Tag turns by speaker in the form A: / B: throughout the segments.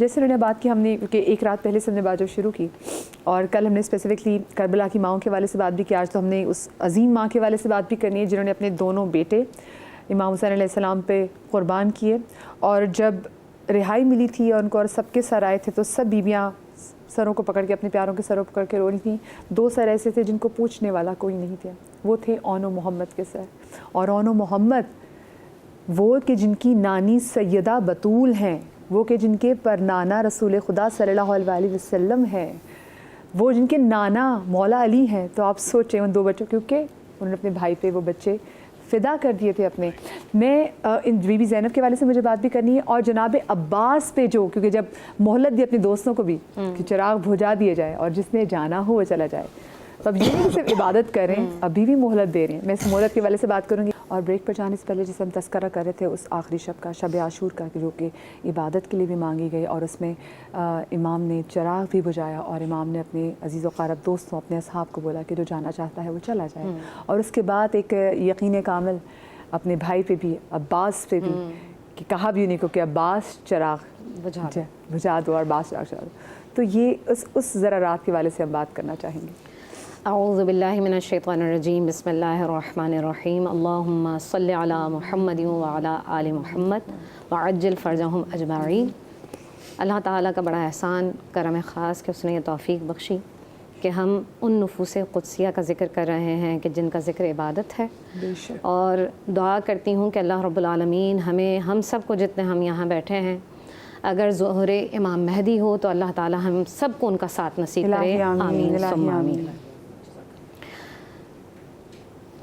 A: جیسے انہوں نے بات کی ہم نے کہ ایک رات پہلے سے ہم نے بات جو شروع کی اور کل ہم نے اسپیسیفکلی کربلا کی ماؤں کے حوالے سے بات بھی کی. آج تو ہم نے اس عظیم ماں کے حوالے سے بات بھی کرنی ہے جنہوں نے اپنے دونوں بیٹے امام حسین علیہ السلام پہ قربان کیے. اور جب رہائی ملی تھی اور ان کو اور سب کے سر آئے تھے تو سب بیویاں سروں کو پکڑ کے اپنے پیاروں کے سروں پکڑ کے رو رہی تھیں. 2 سر ایسے تھے جن کو پوچھنے والا کوئی نہیں تھا, وہ تھے اون و محمد کے سر. اور اون و محمد وہ کہ جن کی نانی سیدہ بطول ہیں, وہ کہ جن کے پر نانا رسول خدا صلی اللہ علیہ وسلم ہے, وہ جن کے نانا مولا علی ہیں. تو آپ سوچیں ان 2 بچوں, کیونکہ انہوں نے اپنے بھائی پہ وہ بچے فدا کر دیے تھے اپنے. میں ان بی بی زینب کے والے سے مجھے بات بھی کرنی ہے, اور جناب عباس پہ جو, کیونکہ جب مہلت دی اپنے دوستوں کو بھی کہ چراغ بجھا دیے جائے اور جس نے جانا ہو وہ چلا جائے, تو اب یہ نہیں صرف عبادت کریں, ابھی بھی مہلت دے رہے ہیں. میں اس مہلت کے والے سے بات کروں گی. اور بریک پر جانے سے پہلے جسے ہم تذکرہ کر رہے تھے اس آخری شب کا, شب عاشور کا, جو کہ عبادت کے لیے بھی مانگی گئی, اور اس میں امام نے چراغ بھی بجھایا اور امام نے اپنے عزیز و قارب دوستوں اپنے اصحاب کو بولا کہ جو جانا چاہتا ہے وہ چلا جائے. اور اس کے بعد ایک یقین کامل اپنے بھائی پہ بھی, عباس پہ بھی, کہ کہا بھی انہیں کو کہ عباس چراغ بجھا دو اور عباس چراغ بجھا دو. تو یہ اس ذرا رات کے والے سے ہم بات کرنا چاہیں گے.
B: اعوذ باللہ من الشیطان الرجیم, بسم اللہ الرحمن الرحیم. اللہم صلی علی محمد وعلی آل محمد وعجل فرجہم اجمعین. اللہ تعالیٰ کا بڑا احسان کرم خاص کہ اس نے یہ توفیق بخشی کہ ہم ان نفوس قدسیہ کا ذکر کر رہے ہیں کہ جن کا ذکر عبادت ہے. اور دعا کرتی ہوں کہ اللہ رب العالمین ہمیں, ہم سب کو, جتنے ہم یہاں بیٹھے ہیں, اگر ظہور امام مہدی ہو تو اللہ تعالیٰ ہم سب کو ان کا ساتھ نصیب کرے. آمین ثم آمین.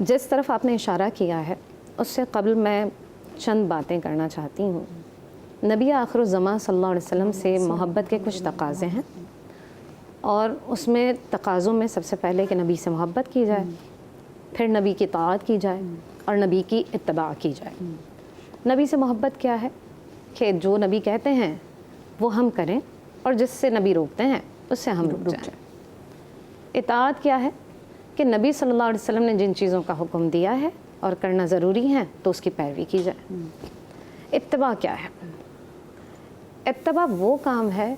B: جس طرف آپ نے اشارہ کیا ہے اس سے قبل میں چند باتیں کرنا چاہتی ہوں. نبی آخر الزماں صلی اللہ علیہ وسلم سے محبت کے کچھ تقاضے ہیں, اور اس میں تقاضوں میں سب سے پہلے کہ نبی سے محبت کی جائے, پھر نبی کی اطاعت کی جائے, اور نبی کی اتباع کی جائے. نبی سے محبت کیا ہے کہ جو نبی کہتے ہیں وہ ہم کریں, اور جس سے نبی روکتے ہیں اس سے ہم رک جائیں. اطاعت کیا ہے کہ نبی صلی اللہ علیہ وسلم نے جن چیزوں کا حکم دیا ہے اور کرنا ضروری ہے تو اس کی پیروی کی جائے. اتباع کیا ہے؟ اتباع وہ کام ہے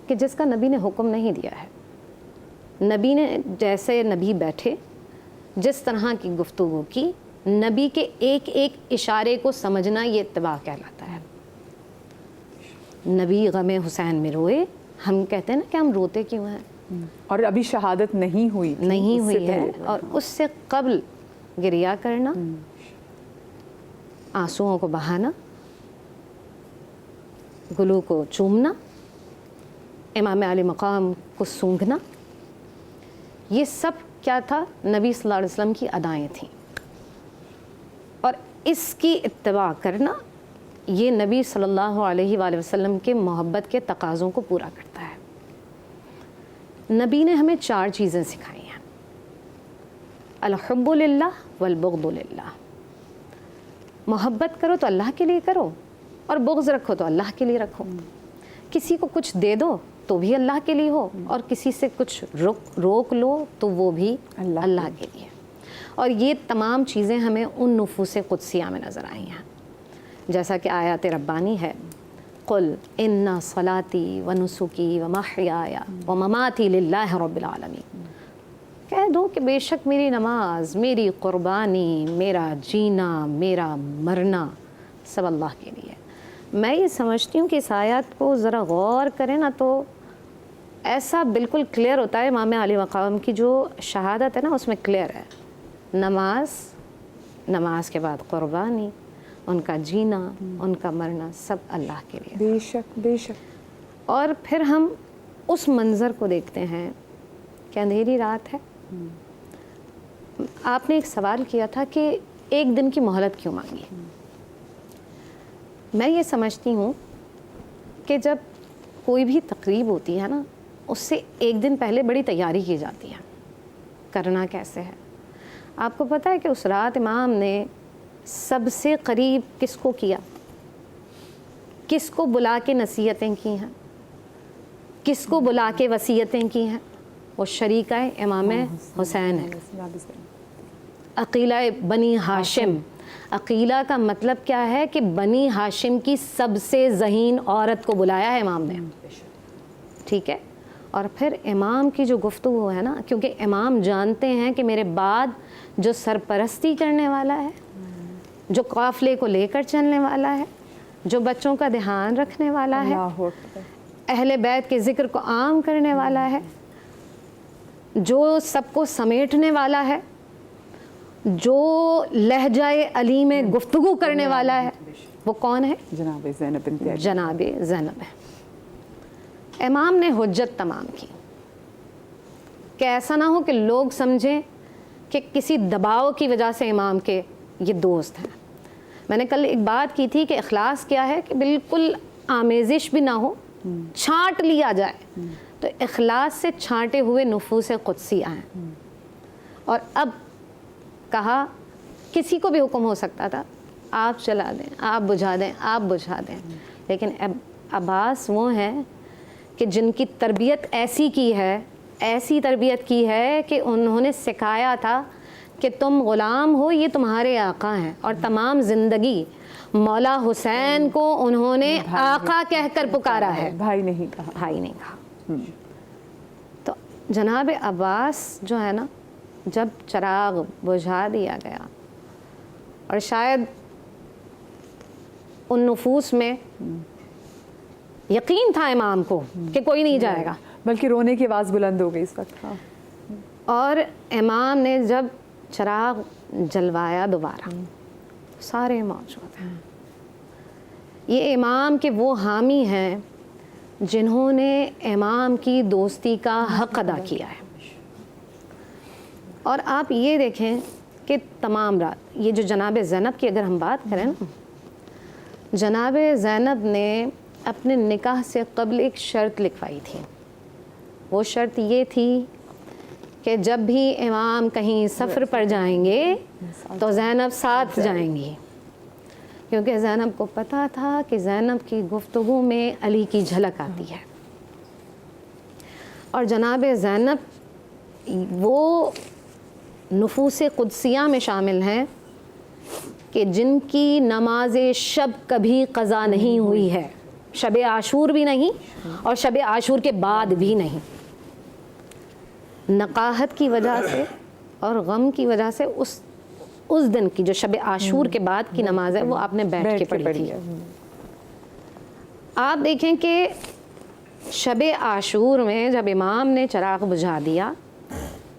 B: کہ جس کا نبی نے حکم نہیں دیا ہے. نبی نے جیسے نبی بیٹھے, جس طرح کی گفتگو کی, نبی کے ایک ایک اشارے کو سمجھنا, یہ اتباع کہلاتا ہے. نبی غم حسین میں روئے, ہم کہتے ہیں نا کہ ہم روتے کیوں ہیں,
A: اور ابھی شہادت نہیں ہوئی
B: ہے, اور اس سے قبل گریا کرنا, آنسوؤں کو بہانا, گلو کو چومنا, امام علی مقام کو سونگھنا, یہ سب کیا تھا؟ نبی صلی اللہ علیہ وسلم کی ادائیں تھیں. اور اس کی اتباع کرنا یہ نبی صلی اللہ علیہ وآلہ وسلم کے محبت کے تقاضوں کو پورا کرتا ہے. نبی نے ہمیں 4 چیزیں سکھائی ہیں: الحب للہ والبغض للہ. محبت کرو تو اللہ کے لیے کرو, اور بغض رکھو تو اللہ کے لیے رکھو. کسی کو کچھ دے دو تو بھی اللہ کے لیے ہو, اور کسی سے کچھ روک لو تو وہ بھی اللہ کے لیے. اور یہ تمام چیزیں ہمیں ان نفوس قدسیہ میں نظر آئی ہیں, جیسا کہ آیات ربانی ہے: قل ان صلاتی و نسکی و محیای و مماتی للہ رب العالمین. کہہ دو کہ بے شک میری نماز, میری قربانی, میرا جینا, میرا مرنا سب اللہ کے لیے. میں یہ سمجھتی ہوں کہ اس آیات کو ذرا غور کریں نا تو ایسا بالکل کلیئر ہوتا ہے. امام علی مقام کی جو شہادت ہے نا اس میں کلیئر ہے, نماز کے بعد قربانی, ان کا جینا, ان کا مرنا سب اللہ کے لیے.
A: بے شک بے شک.
B: اور پھر ہم اس منظر کو دیکھتے ہیں کہ اندھیری رات ہے. آپ نے ایک سوال کیا تھا کہ ایک دن کی مہلت کیوں مانگی. میں یہ سمجھتی ہوں کہ جب کوئی بھی تقریب ہوتی ہے نا, اس سے ایک دن پہلے بڑی تیاری کی جاتی ہے. کرنا کیسے ہے؟ آپ کو پتہ ہے کہ اس رات امام نے سب سے قریب کس کو کیا, کس کو بلا کے نصیحتیں کی ہیں, کس کو بلا کے وصیتیں کی ہیں؟ وہ شریکہ امام حسین ہے, عقیلہ بنی ہاشم, عقیلہ کا مطلب کیا ہے کہ بنی ہاشم کی سب سے ذہین عورت کو بلایا ہے امام نے، ٹھیک ہے. اور پھر امام کی جو گفتگو ہے نا، کیونکہ امام جانتے ہیں کہ میرے بعد جو سرپرستی کرنے والا ہے، جو قافلے کو لے کر چلنے والا ہے، جو بچوں کا دھیان رکھنے والا ہے،
A: اللہ اکبر.
B: اہل بیت کے ذکر کو عام کرنے والا ہے، جو سب کو سمیٹنے والا ہے، جو لہجہ علی میں گفتگو کرنے والا ہے، وہ کون ہے؟
A: جناب زینب بنت علی.
B: جناب زینب ہے. امام نے حجت تمام کی کہ ایسا نہ ہو کہ لوگ سمجھیں کہ کسی دباؤ کی وجہ سے امام کے یہ دوست ہیں. میں نے کل ایک بات کی تھی کہ اخلاص کیا ہے کہ بالکل آمیزش بھی نہ ہو، چھانٹ لیا جائے. تو اخلاص سے چھانٹے ہوئے نفوس قدسیہ ہیں. اور اب کہا کسی کو بھی حکم ہو سکتا تھا آپ چلا دیں، آپ بجھا دیں، آپ بجھا دیں، لیکن عباس وہ ہیں کہ جن کی تربیت ایسی کی ہے، ایسی تربیت کی ہے کہ انہوں نے سکھایا تھا کہ تم غلام ہو، یہ تمہارے آقا ہیں. اور تمام زندگی مولا حسین کو انہوں نے آقا کہہ کر پکارا ہے،
A: بھائی نہیں کہا.
B: بھائی نہیں کہا. تو جناب عباس جو ہے نا، جب چراغ بجھا دیا گیا اور شاید ان نفوس میں یقین تھا امام کو کہ کوئی نہیں جائے گا،
A: بلکہ رونے کی آواز بلند ہو گئی اس وقت. ہاں.
B: اور امام نے جب چراغ جلوایا دوبارہ، سارے موجود ہیں. یہ امام کے وہ حامی ہیں جنہوں نے امام کی دوستی کا حق ادا کیا ہے. اور آپ یہ دیکھیں کہ تمام رات یہ جو جناب زینب کی اگر ہم بات کریں نا، جناب زینب نے اپنے نکاح سے قبل ایک شرط لکھوائی تھی. وہ شرط یہ تھی کہ جب بھی امام کہیں سفر پر جائیں گے تو زینب ساتھ جائیں گی، کیونکہ زینب کو پتہ تھا کہ زینب کی گفتگو میں علی کی جھلک آتی ہے. اور جناب زینب وہ نفوس قدسیہ میں شامل ہیں کہ جن کی نماز شب کبھی قضا نہیں ہوئی ہے، شب عاشور بھی نہیں اور شب عاشور کے بعد بھی نہیں. نقاہت کی وجہ سے اور غم کی وجہ سے اس دن کی جو شب عاشور کے بعد کی نماز ہے وہ آپ نے بیٹھ کے پڑھی تھی. آپ دیکھیں کہ شب عاشور میں جب امام نے چراغ بجھا دیا،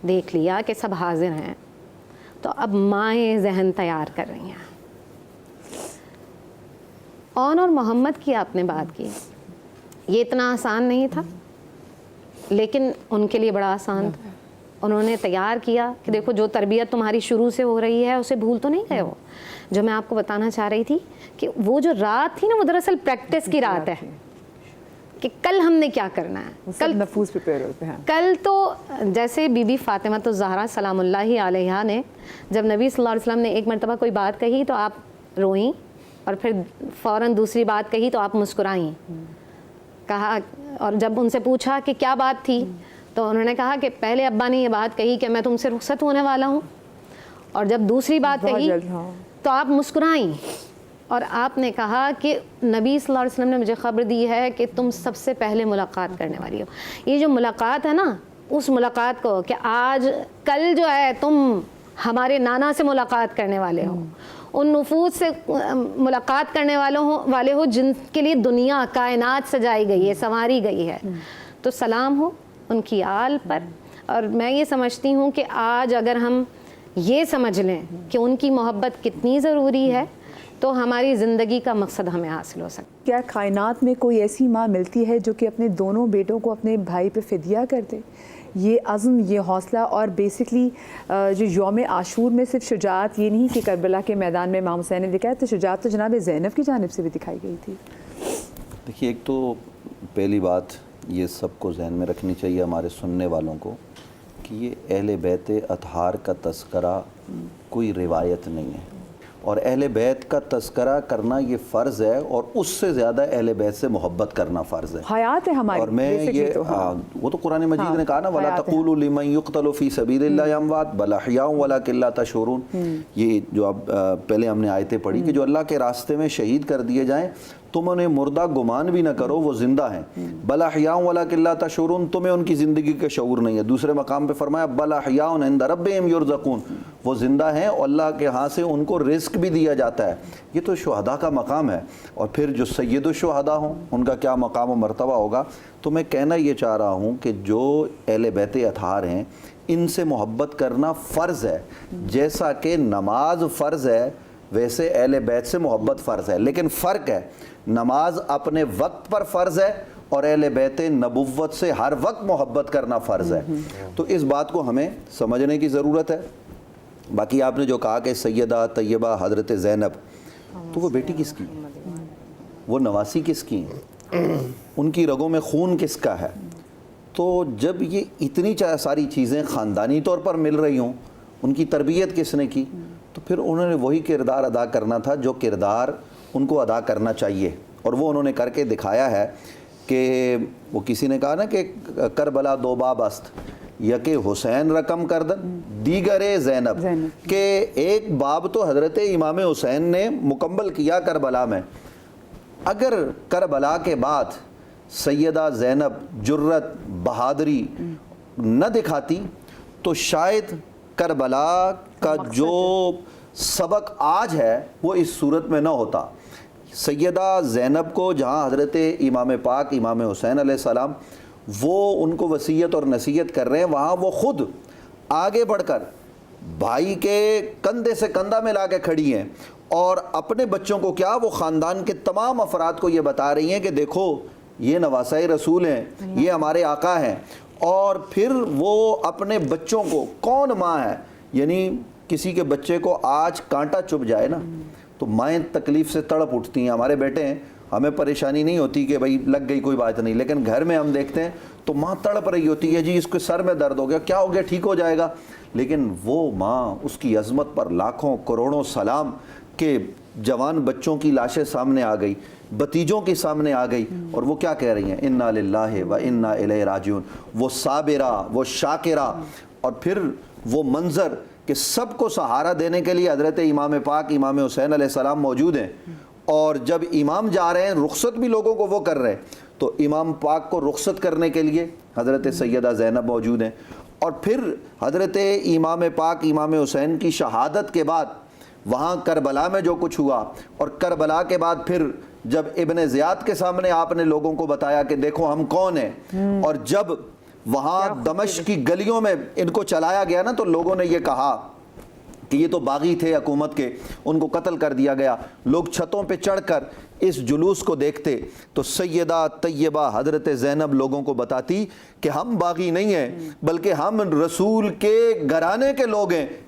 B: دیکھ لیا کہ سب حاضر ہیں، تو اب مائیں ذہن تیار کر رہی ہیں. اور محمد کی آپ نے بات کی، یہ اتنا آسان نہیں تھا لیکن ان کے لیے بڑا آسان تھا. انہوں نے تیار کیا کہ دیکھو جو تربیت تمہاری شروع سے ہو رہی ہے اسے بھول تو نہیں گئے ہو. جو میں آپ کو بتانا چاہ رہی تھی کہ وہ جو رات تھی نا، وہ دراصل پریکٹس کی رات ہے کہ کل ہم نے کیا کرنا ہے.
A: کل نفوس پریپیئر ہوتے ہیں.
B: کل تو جیسے بی بی فاطمہ الزہرا سلام اللہ علیہا نے جب نبی صلی اللہ علیہ وسلم نے ایک مرتبہ کوئی بات کہی تو آپ روئیں، اور پھر فوراً دوسری بات کہی تو آپ مسکرائیں. کہا، اور جب ان سے پوچھا کہ کیا بات تھی تو انہوں نے کہا کہ پہلے ابا نے یہ بات کہی کہ میں تم سے رخصت ہونے والا ہوں، اور جب دوسری بات کہی تو آپ مسکرائیں. اور آپ نے کہا کہ نبی صلی اللہ علیہ وسلم نے مجھے خبر دی ہے کہ تم سب سے پہلے ملاقات کرنے والی ہو. یہ جو ملاقات ہے نا، اس ملاقات کو کہ آج کل جو ہے تم ہمارے نانا سے ملاقات کرنے والے ہو، ان نفوس سے ملاقات کرنے والے ہو جن کے لیے دنیا کائنات سجائی گئی ہے، سنواری گئی ہے. تو سلام ہو ان کی آل پر. اور میں یہ سمجھتی ہوں کہ آج اگر ہم یہ سمجھ لیں کہ ان کی محبت کتنی ضروری ہے تو ہماری زندگی کا مقصد ہمیں حاصل ہو سکتا ہے.
A: کیا کائنات میں کوئی ایسی ماں ملتی ہے جو کہ اپنے دونوں بیٹوں کو اپنے بھائی پہ فدیہ کر دے؟ یہ عزم، یہ حوصلہ، اور بیسکلی جو یوم عاشور میں صرف شجاعت یہ نہیں کہ کربلا کے میدان میں امام حسین نے دکھایا، تو شجاعت تو جناب زینب کی جانب سے بھی دکھائی گئی تھی.
C: دیکھیے، ایک تو پہلی بات یہ سب کو ذہن میں رکھنی چاہیے ہمارے سننے والوں کو کہ یہ اہل بیت اطہار کا تذکرہ کوئی روایت نہیں ہے. اور اہل بیت کا تذکرہ کرنا یہ فرض ہے، اور اس سے زیادہ اہل بیت سے محبت کرنا فرض ہے،
A: حیات ہے ہماری.
C: اور میں یہ وہ تو قرآن مجید نے کہا نا وَلَا تَقُولُوا لِمَن يُقْتَلُ فِي سَبِيلِ اللَّهِ أَمْوَاتٌ بَلْ أَحْيَاءٌ وَلَٰكِن لَّا تَشْعُرُونَ. یہ جو اب پہلے ہم نے آیتیں پڑھی کہ جو اللہ کے راستے میں شہید کر دیے جائیں تم انہیں مردہ گمان بھی نہ کرو، وہ زندہ ہیں. بَلْ أَحْيَاءٌ وَلَٰكِن لَّا تَشْعُرُونَ، تمہیں ان کی زندگی کا شعور نہیں ہے. دوسرے مقام پہ فرمایا بَلْ أَحْيَاءٌ عِندَ رَبِّهِمْ يُرْزَقُونَ، وہ زندہ ہیں اور اللہ کے ہاں سے ان کو رزق بھی دیا جاتا ہے. یہ تو شہداء کا مقام ہے. اور پھر جو سید الشہداء ہوں ان کا کیا مقام و مرتبہ ہوگا. تو میں کہنا یہ چاہ رہا ہوں کہ جو اہل بیت اطہار ہیں ان سے محبت کرنا فرض ہے، جیسا کہ نماز فرض ہے ویسے اہل بیت سے محبت فرض ہے. لیکن فرق ہے، نماز اپنے وقت پر فرض ہے اور اہل بیت نبوت سے ہر وقت محبت کرنا فرض ہے. تو اس بات کو ہمیں سمجھنے کی ضرورت ہے. باقی آپ نے جو کہا کہ سیدہ طیبہ حضرت زینب، تو وہ بیٹی کس کی، وہ نواسی کس کی ہیں، ان کی رگوں میں خون کس کا ہے. تو جب یہ اتنی ساری چیزیں خاندانی طور پر مل رہی ہوں، ان کی تربیت کس نے کی، تو پھر انہوں نے وہی کردار ادا کرنا تھا جو کردار ان کو ادا کرنا چاہیے، اور وہ انہوں نے کر کے دکھایا ہے. کہ وہ کسی نے کہا نا کہ کربلا دو باب است، یکے حسین رقم کردن دیگر زینب، کہ ایک باب تو حضرت امام حسین نے مکمل کیا کربلا میں. اگر کربلا کے بعد سیدہ زینب جرت بہادری نہ دکھاتی تو شاید کربلا کا جو سبق آج ہے وہ اس صورت میں نہ ہوتا. سیدہ زینب کو جہاں حضرت امام پاک امام حسین علیہ السلام وہ ان کو وصیت اور نصیحت کر رہے ہیں، وہاں وہ خود آگے بڑھ کر بھائی کے کندھے سے کندھا ملا کے کھڑی ہیں، اور اپنے بچوں کو کیا، وہ خاندان کے تمام افراد کو یہ بتا رہی ہیں کہ دیکھو یہ نواسۂ رسول ہیں، یہ ہمارے آقا ہیں. اور پھر وہ اپنے بچوں کو، کون ماں ہے، یعنی کسی کے بچے کو آج کانٹا چبھ جائے نا تو مائیں تکلیف سے تڑپ اٹھتی ہیں. ہمارے بیٹے ہیں، ہمیں پریشانی نہیں ہوتی کہ بھائی لگ گئی کوئی بات نہیں، لیکن گھر میں ہم دیکھتے ہیں تو ماں تڑپ رہی ہوتی ہے، جی اس کے سر میں درد ہو گیا، کیا ہو گیا، ٹھیک ہو جائے گا. لیکن وہ ماں، اس کی عظمت پر لاکھوں کروڑوں سلام کہ جوان بچوں کی لاشیں سامنے آ گئی، بتیجوں کی سامنے آ گئی، اور وہ کیا کہہ رہی ہیں، انا للہ و انا الیہ راجعون. وہ صابرہ، وہ شاکرہ. اور پھر وہ منظر کہ سب کو سہارا دینے کے لیے حضرت امام پاک امام حسین علیہ السلام موجود ہیں، اور جب امام جا رہے ہیں رخصت بھی لوگوں کو وہ کر رہے ہیں، تو امام پاک کو رخصت کرنے کے لیے حضرت سیدہ زینب موجود ہیں. اور پھر حضرت امام پاک امام حسین کی شہادت کے بعد وہاں کربلا میں جو کچھ ہوا، اور کربلا کے بعد پھر جب ابن زیاد کے سامنے آپ نے لوگوں کو بتایا کہ دیکھو ہم کون ہیں، اور جب وہاں دمشق کی گلیوں میں ان کو چلایا گیا نا تو لوگوں نے یہ کہا کہ یہ تو باغی تھے حکومت کے، ان کو قتل کر دیا گیا. لوگ چھتوں پہ چڑھ کر اس جلوس کو دیکھتے تو سیدہ طیبہ حضرت زینب لوگوں کو بتاتی کہ ہم باغی نہیں ہیں، بلکہ ہم رسول کے گھرانے کے لوگ ہیں،